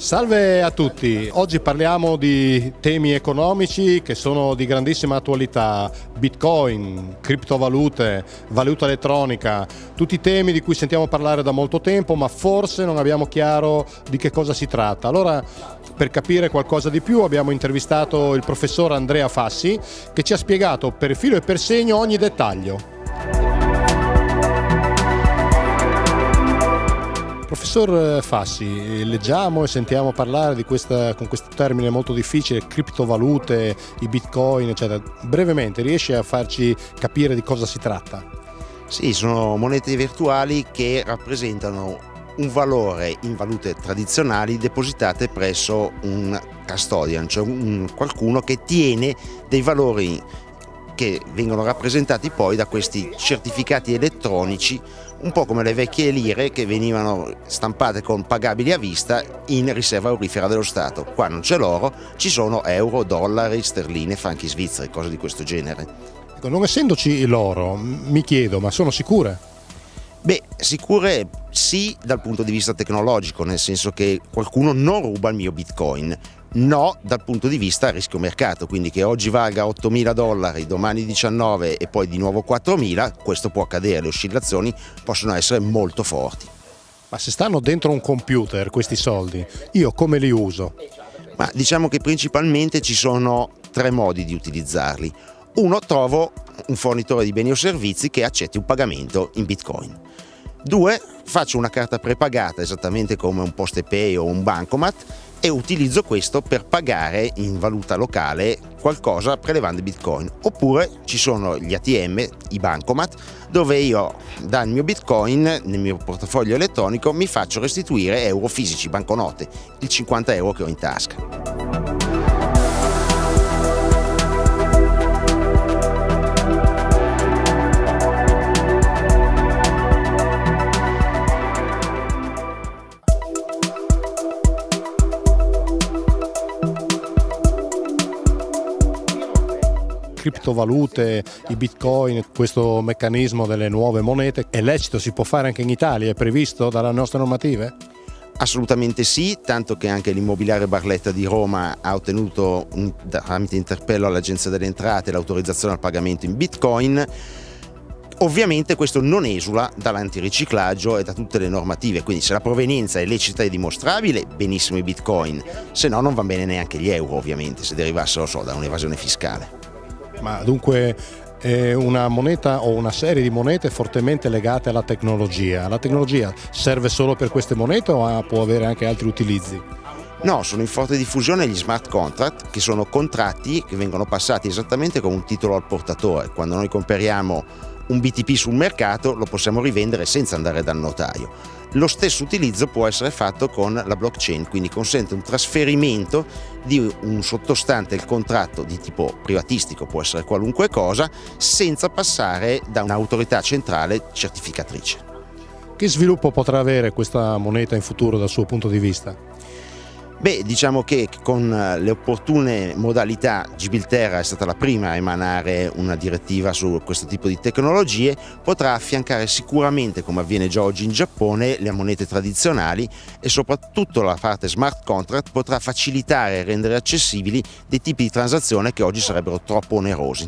Salve a tutti, oggi parliamo di temi economici che sono di grandissima attualità: Bitcoin, criptovalute, valuta elettronica, tutti temi di cui sentiamo parlare da molto tempo, ma forse non abbiamo chiaro di che cosa si tratta. Allora, per capire qualcosa di più abbiamo intervistato il professor Andrea Fassi, che ci ha spiegato per filo e per segno ogni dettaglio. Professor Fassi, leggiamo e sentiamo parlare di con questo termine molto difficile, criptovalute, i bitcoin, eccetera. Brevemente, riesce a farci capire di cosa si tratta? Sì, sono monete virtuali che rappresentano un valore in valute tradizionali depositate presso un custodian, cioè qualcuno che tiene dei valori che vengono rappresentati poi da questi certificati elettronici, un po' come le vecchie lire che venivano stampate con pagabili a vista in riserva aurifera dello Stato. Qua non c'è l'oro, ci sono euro, dollari, sterline, franchi svizzeri, cose di questo genere. Ecco, non essendoci l'oro, mi chiedo, ma sono sicure? Beh, sicure sì dal punto di vista tecnologico, nel senso che qualcuno non ruba il mio bitcoin. No dal punto di vista rischio mercato, quindi che oggi valga $8.000, domani 19 e poi di nuovo 4.000, questo può accadere, le oscillazioni possono essere molto forti. Ma se stanno dentro un computer questi soldi, io come li uso? Ma diciamo che principalmente ci sono tre modi di utilizzarli. Uno, trovo un fornitore di beni o servizi che accetti un pagamento in bitcoin. Due, faccio una carta prepagata esattamente come un PostePay o un bancomat e utilizzo questo per pagare in valuta locale qualcosa prelevando bitcoin. Oppure ci sono gli ATM, i bancomat, dove io dal mio bitcoin nel mio portafoglio elettronico mi faccio restituire euro fisici, banconote, il 50 euro che ho in tasca. Criptovalute, i bitcoin, questo meccanismo delle nuove monete è lecito, si può fare anche in Italia, è previsto dalle nostre normative? Assolutamente sì, tanto che anche l'immobiliare Barletta di Roma ha ottenuto tramite interpello all'Agenzia delle Entrate l'autorizzazione al pagamento in bitcoin. Ovviamente questo non esula dall'antiriciclaggio e da tutte le normative, quindi se la provenienza è lecita e dimostrabile, benissimo i bitcoin, se no non va bene neanche gli euro, ovviamente, se derivassero da un'evasione fiscale. Ma dunque è una moneta o una serie di monete fortemente legate alla tecnologia. La tecnologia serve solo per queste monete o può avere anche altri utilizzi? No, sono in forte diffusione gli smart contract, che sono contratti che vengono passati esattamente con un titolo al portatore. Quando noi compriamo un BTP sul mercato lo possiamo rivendere senza andare dal notaio. Lo stesso utilizzo può essere fatto con la blockchain, quindi consente un trasferimento di un sottostante il contratto di tipo privatistico, può essere qualunque cosa, senza passare da un'autorità centrale certificatrice. Che sviluppo potrà avere questa moneta in futuro dal suo punto di vista? Beh, diciamo che con le opportune modalità Gibilterra è stata la prima a emanare una direttiva su questo tipo di tecnologie, potrà affiancare sicuramente, come avviene già oggi in Giappone, le monete tradizionali e soprattutto la parte smart contract potrà facilitare e rendere accessibili dei tipi di transazione che oggi sarebbero troppo onerosi.